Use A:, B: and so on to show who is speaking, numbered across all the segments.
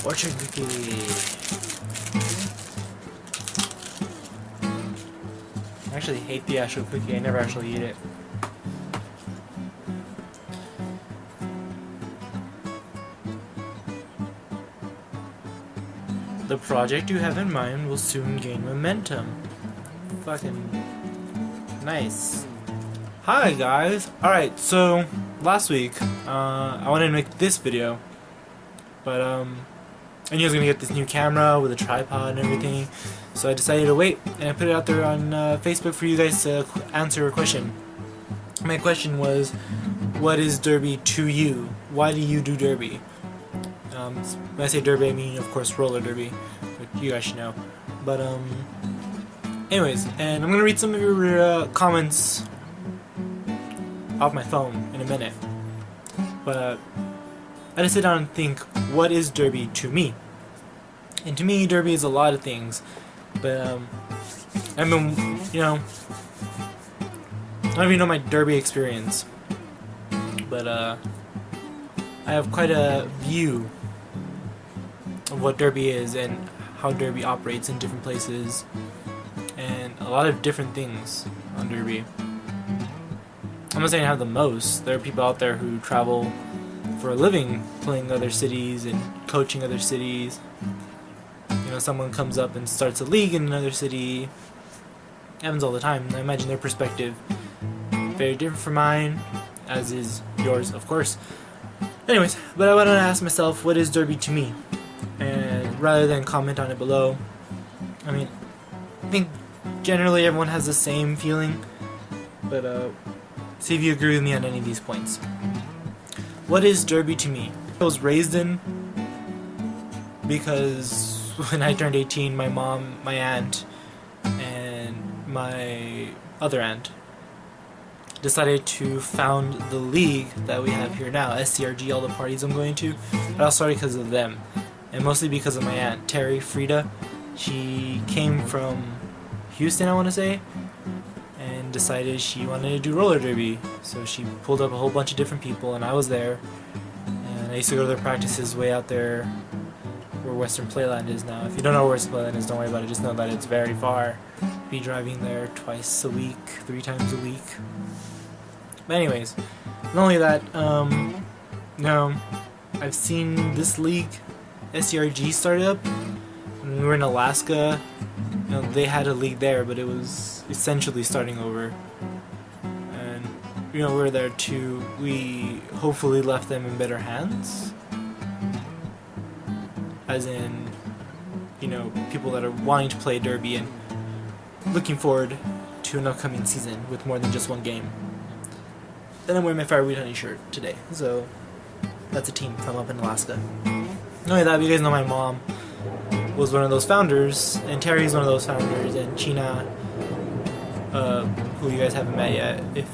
A: Orchard cookie. I actually hate the actual cookie. I never actually eat it. The project you have in mind will soon gain momentum. Fucking nice. Hi guys. Alright, so last week I wanted to make this video, but I knew I was gonna get this new camera with a tripod and everything, so I decided to wait, and I put it out there on Facebook for you guys to answer a question. My question was, what is derby to you? Why do you do derby? When I say derby, I mean, of course, roller derby, which you guys should know. But anyways, and I'm gonna read some of your comments off my phone in a minute. But I just sit down and think, what is derby to me? And to me, derby is a lot of things. But I mean, you know, I don't even know my derby experience. But I have quite a view of what derby is and how derby operates in different places, and a lot of different things on derby. I'm not saying I have the most. There are people out there who travel for a living playing other cities and coaching other cities. You know, someone comes up and starts a league in another city. It happens all the time. I imagine their perspective very different from mine, as is yours, of course. Anyways, but I wanted to ask myself, what is derby to me? And rather than comment on it below, I mean, I think generally everyone has the same feeling, but see if you agree with me on any of these points. What is derby to me? I was raised in, because when I turned 18, my mom, my aunt, and my other aunt decided to found the league that we have here now, SCRG, all the parties I'm going to. But I started because of them, and mostly because of my aunt, Terry Frida. She came from Houston, I want to say, and decided she wanted to do roller derby. So she pulled up a whole bunch of different people, and I was there. And I used to go to their practices way out there where Western Playland is now. If you don't know where Western Playland is, don't worry about it. Just know that it's very far. Be driving there twice a week, 3 times a week. But anyways, not only that, you know, I've seen this league, SCRG, start up. When we were in Alaska, you know, they had a league there, but it was essentially starting over. And, you know, we're there too. We hopefully left them in better hands. As in, you know, people that are wanting to play derby and looking forward to an upcoming season with more than just one game. Then I'm wearing my Fireweed Honey shirt today, so that's a team from up in Alaska. Not only that, you guys know my mom was one of those founders, and Terry's one of those founders, and China, who you guys haven't met yet, if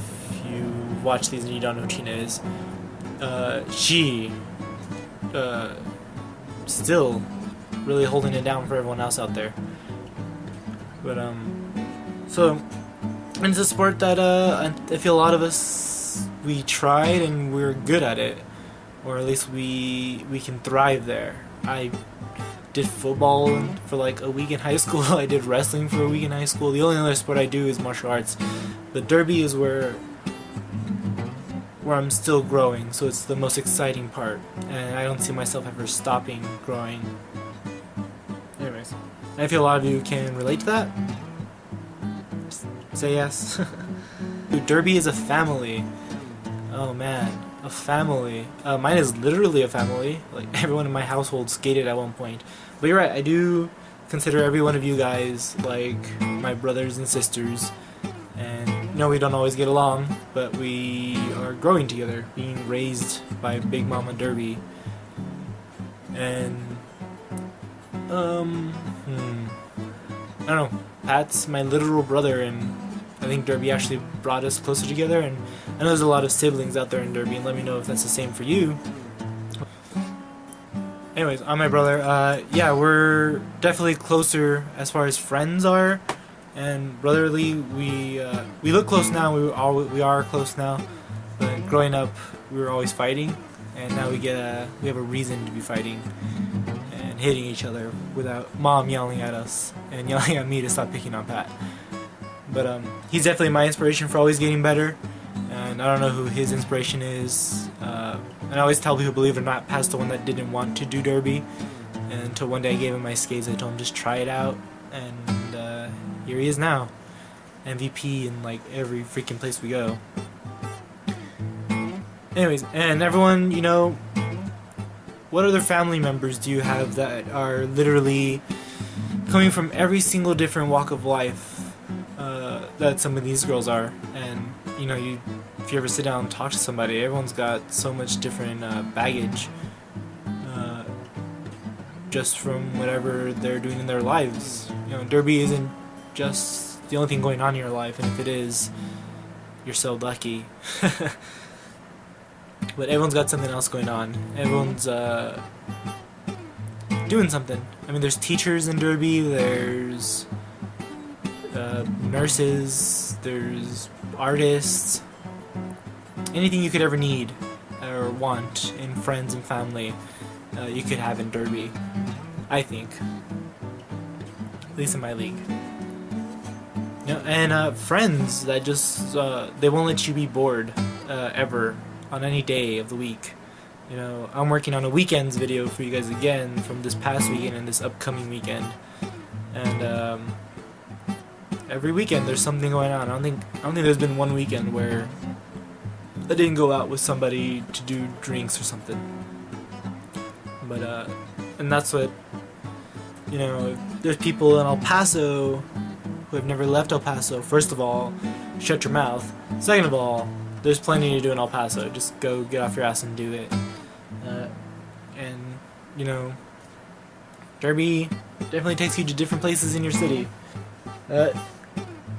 A: you watch these and you don't know who China is, she still really holding it down for everyone else out there. But so it's a sport that I feel a lot of us, we tried and we're good at it, or at least we can thrive there. I did football for like a week in high school. I did wrestling for a week in high school. The only other sport I do is martial arts. But derby is where I'm still growing, so it's the most exciting part, and I don't see myself ever stopping growing. Anyways, I feel a lot of you can relate to that. Say yes. Derby is a family. Oh man, a family. Mine is literally a family. Like, everyone in my household skated at one point. But you're right, I do consider every one of you guys like my brothers and sisters. And no, we don't always get along, but we are growing together, being raised by Big Mama Derby. And I don't know, Pat's my literal brother, and I think derby actually brought us closer together. And I know there's a lot of siblings out there in derby, and let me know if that's the same for you. Anyways, on my brother, yeah, we're definitely closer as far as friends are, and brotherly. We look close now. We are close now, but growing up, we were always fighting, and now we have a reason to be fighting. And and hitting each other without Mom yelling at us and yelling at me to stop picking on Pat. But he's definitely my inspiration for always getting better, and I don't know who his inspiration is. And I always tell people, believe it or not, Pat's the one that didn't want to do derby, and until one day I gave him my skates, I told him just try it out, and here he is now, MVP in like every freaking place we go. Anyways, and everyone, you know, what other family members do you have that are literally coming from every single different walk of life that some of these girls are? And you know, if you ever sit down and talk to somebody, everyone's got so much different baggage just from whatever they're doing in their lives. You know, derby isn't just the only thing going on in your life, and if it is, you're so lucky. But everyone's got something else going on. Everyone's doing something. I mean, there's teachers in derby, there's nurses, there's artists, anything you could ever need or want in friends and family, you could have in derby, I think. At least in my league. You know, and friends that just they won't let you be bored ever on any day of the week. You know, I'm working on a weekends video for you guys again from this past weekend and this upcoming weekend, and every weekend there's something going on. I don't think there's been one weekend where I didn't go out with somebody to do drinks or something. But and that's what, you know, there's people in El Paso who have never left El Paso. First of all, shut your mouth. Second of all, there's plenty to do in El Paso. Just go get off your ass and do it. And, you know, derby definitely takes you to different places in your city. A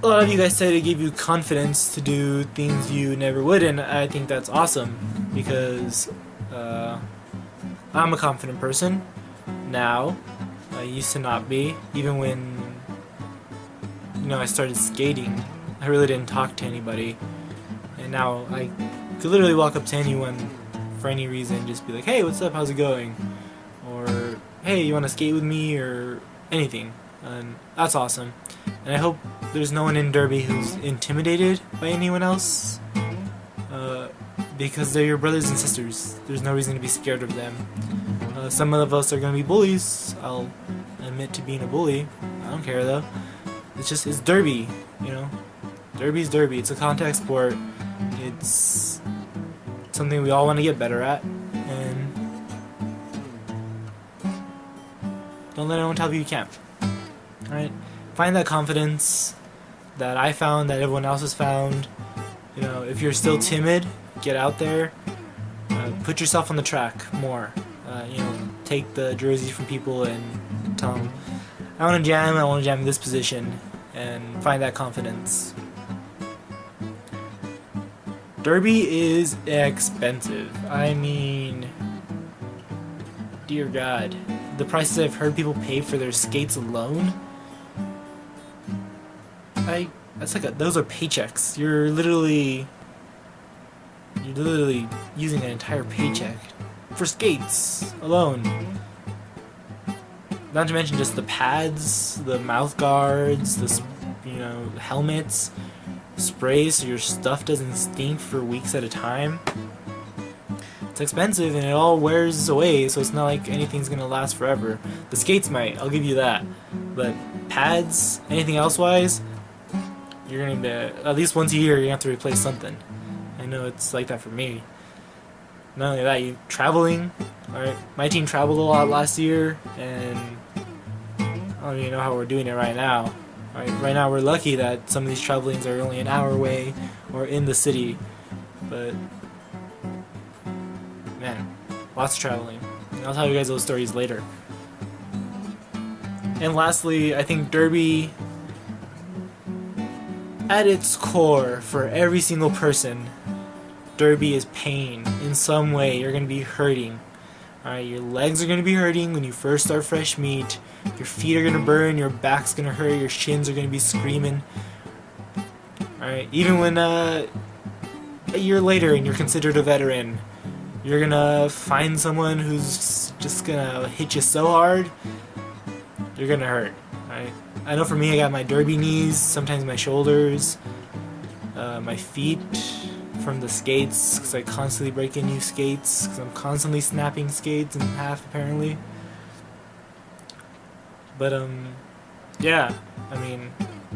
A: lot of you guys said it gave you confidence to do things you never would, and I think that's awesome, because I'm a confident person now. I used to not be. Even when, you know, I started skating, I really didn't talk to anybody. And now I could literally walk up to anyone for any reason, just be like, hey, what's up, how's it going? Or, hey, you want to skate with me? Or anything. And that's awesome. And I hope there's no one in derby who's intimidated by anyone else, because they're your brothers and sisters. There's no reason to be scared of them. Some of us are going to be bullies. I'll admit to being a bully. I don't care though. It's derby, you know. Derby's derby. It's a contact sport. It's something we all want to get better at, and don't let anyone tell you you can't. Alright? Find that confidence that I found, that everyone else has found. You know, if you're still timid, get out there. Put yourself on the track more. You know, take the jerseys from people and tell them, I want to jam in this position, and find that confidence. Derby is expensive. I mean, dear God, the prices I've heard people pay for their skates alone. Those are paychecks. You're literally using an entire paycheck for skates alone. Not to mention just the pads, the mouth guards, the helmets, sprays so your stuff doesn't stink for weeks at a time. It's expensive and it all wears away, so it's not like anything's gonna last forever. The skates might, I'll give you that. But pads, anything else wise, you're gonna be, at least once a year you're gonna have to replace something. I know it's like that for me. Not only that, you traveling. Alright, my team traveled a lot last year, and I don't even know how we're doing it right now. Right now we're lucky that some of these travelings are only an hour away or in the city, but man, lots of traveling. And I'll tell you guys those stories later. And lastly, I think derby, at its core, for every single person, derby is pain. In some way, you're going to be hurting. Alright, your legs are going to be hurting when you first start fresh meat. Your feet are going to burn, your back's going to hurt, your shins are going to be screaming. Alright, even when a year later and you're considered a veteran, you're going to find someone who's just gonna hit you so hard, you're gonna hurt. Right? I know for me, I got my derby knees, sometimes my shoulders, my feet from the skates, because I constantly break in new skates, because I'm constantly snapping skates in half apparently. But yeah, I mean,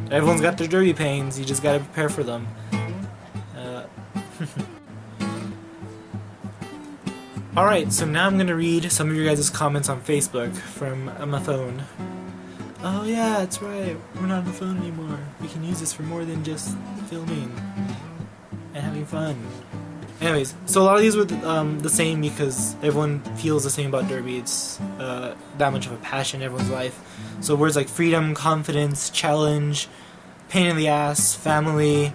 A: everyone's got their derby pains, you just gotta prepare for them. Alright, so now I'm gonna read some of your guys' comments on Facebook from my phone. Oh yeah, that's right, we're not on the phone anymore. We can use this for more than just filming and having fun. Anyways, so a lot of these were the same because everyone feels the same about derby. It's that much of a passion in everyone's life. So words like freedom, confidence, challenge, pain in the ass, family,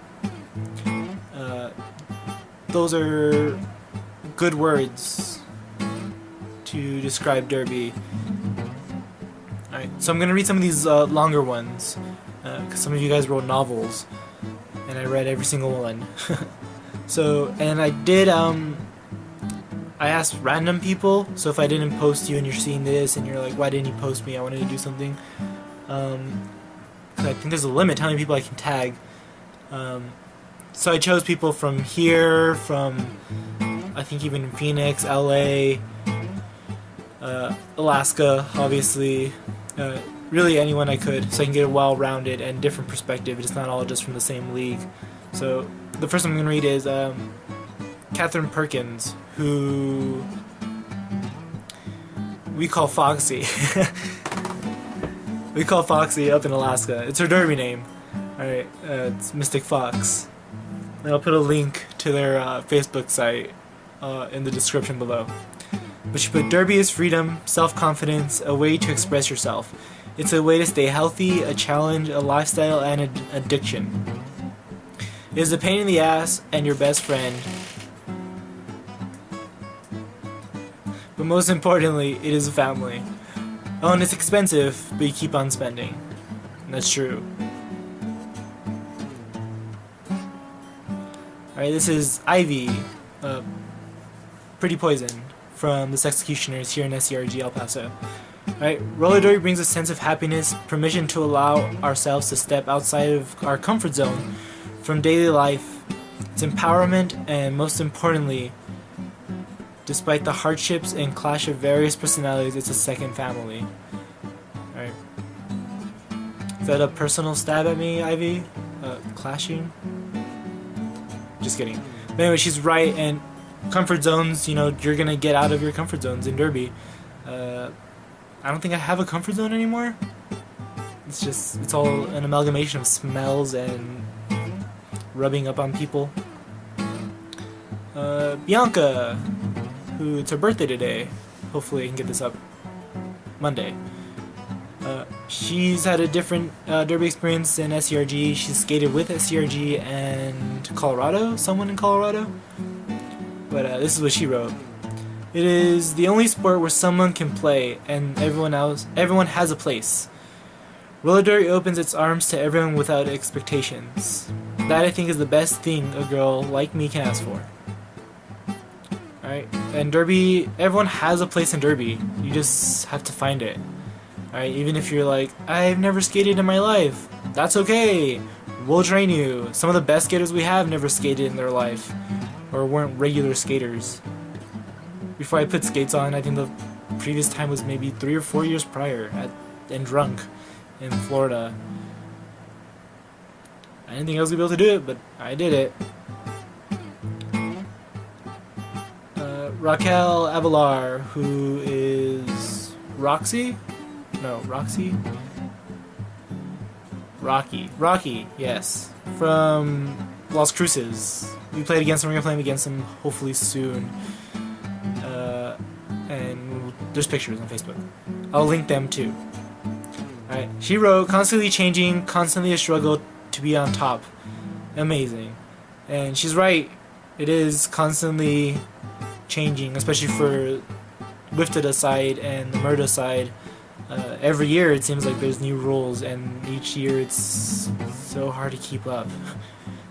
A: those are good words to describe derby. Alright, so I'm going to read some of these longer ones, because some of you guys wrote novels, and I read every single one. So, and I did, I asked random people, so if I didn't post you and you're seeing this and you're like, why didn't you post me, I wanted to do something, I think there's a limit how many people I can tag. So I chose people from here, from I think even Phoenix, LA, Alaska, obviously, really anyone I could, so I can get a well-rounded and different perspective. It's not all just from the same league. So the first one I'm going to read is Catherine Perkins, who we call Foxy. We call Foxy up in Alaska. It's her derby name. Alright, it's Mystic Fox. And I'll put a link to their Facebook site in the description below. But she put, derby is freedom, self-confidence, a way to express yourself. It's a way to stay healthy, a challenge, a lifestyle, and an addiction. It is a pain in the ass and your best friend. But most importantly, it is a family. Oh, and it's expensive, but you keep on spending. And that's true. Alright, this is Ivy, Pretty Poison, from the Sexecutioners here in SCRG El Paso. Alright, roller derby brings a sense of happiness, permission to allow ourselves to step outside of our comfort zone from daily life. It's empowerment, and most importantly, despite the hardships and clash of various personalities, it's a second family. Alright. Is that a personal stab at me, Ivy? Clashing? Just kidding. But anyway, she's right, and comfort zones, you know, you're gonna get out of your comfort zones in derby. I don't think I have a comfort zone anymore. It's all an amalgamation of smells and rubbing up on people. Bianca, who it's her birthday today. Hopefully I can get this up Monday. She's had a different derby experience in SCRG. She's skated with SCRG and Colorado, someone in Colorado. But this is what she wrote. It is the only sport where someone can play and everyone has a place. Roller derby opens its arms to everyone without expectations. That I think is the best thing a girl like me can ask for. Alright, and derby, everyone has a place in derby. You just have to find it. Alright, even if you're like, I've never skated in my life, that's okay. We'll train you. Some of the best skaters we have never skated in their life, or weren't regular skaters. Before I put skates on, I think the previous time was maybe 3 or 4 years prior, and drunk in Florida. I didn't think I was gonna be able to do it, but I did it. Raquel Avalar, who is Roxy? No, Roxy? Rocky, yes. From Las Cruces. We played against him, we're gonna play him against him hopefully soon. And there's pictures on Facebook. I'll link them too. Alright, she wrote, constantly changing, constantly a struggle to be on top. Amazing. And she's right, it is constantly changing, especially for Wifted side and the Murda side. Every year it seems like there's new rules, and each year it's so hard to keep up.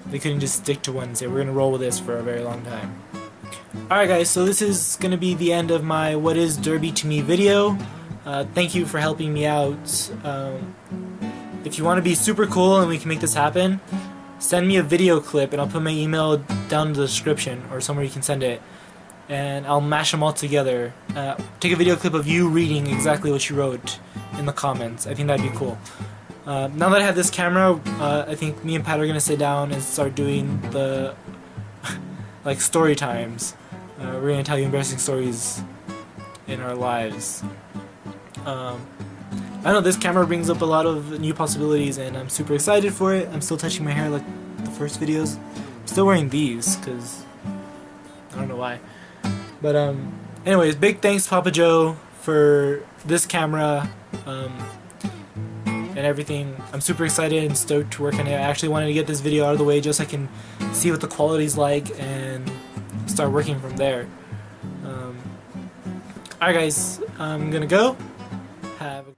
A: They couldn't just stick to one and say, we're going to roll with this for a very long time. Alright guys, so this is going to be the end of my What is Derby to Me video. Thank you for helping me out. If you want to be super cool and we can make this happen, send me a video clip and I'll put my email down in the description or somewhere you can send it. And I'll mash them all together. Take a video clip of you reading exactly what you wrote in the comments. I think that'd be cool. Now that I have this camera, I think me and Pat are gonna sit down and start doing the like story times. We're gonna tell you embarrassing stories in our lives. I know this camera brings up a lot of new possibilities, and I'm super excited for it. I'm still touching my hair like the first videos. I'm still wearing these because I don't know why. But anyways, big thanks Papa Joe for this camera and everything. I'm super excited and stoked to work on it. I actually wanted to get this video out of the way just so I can see what the quality's like and start working from there. Alright guys, I'm gonna go. Have a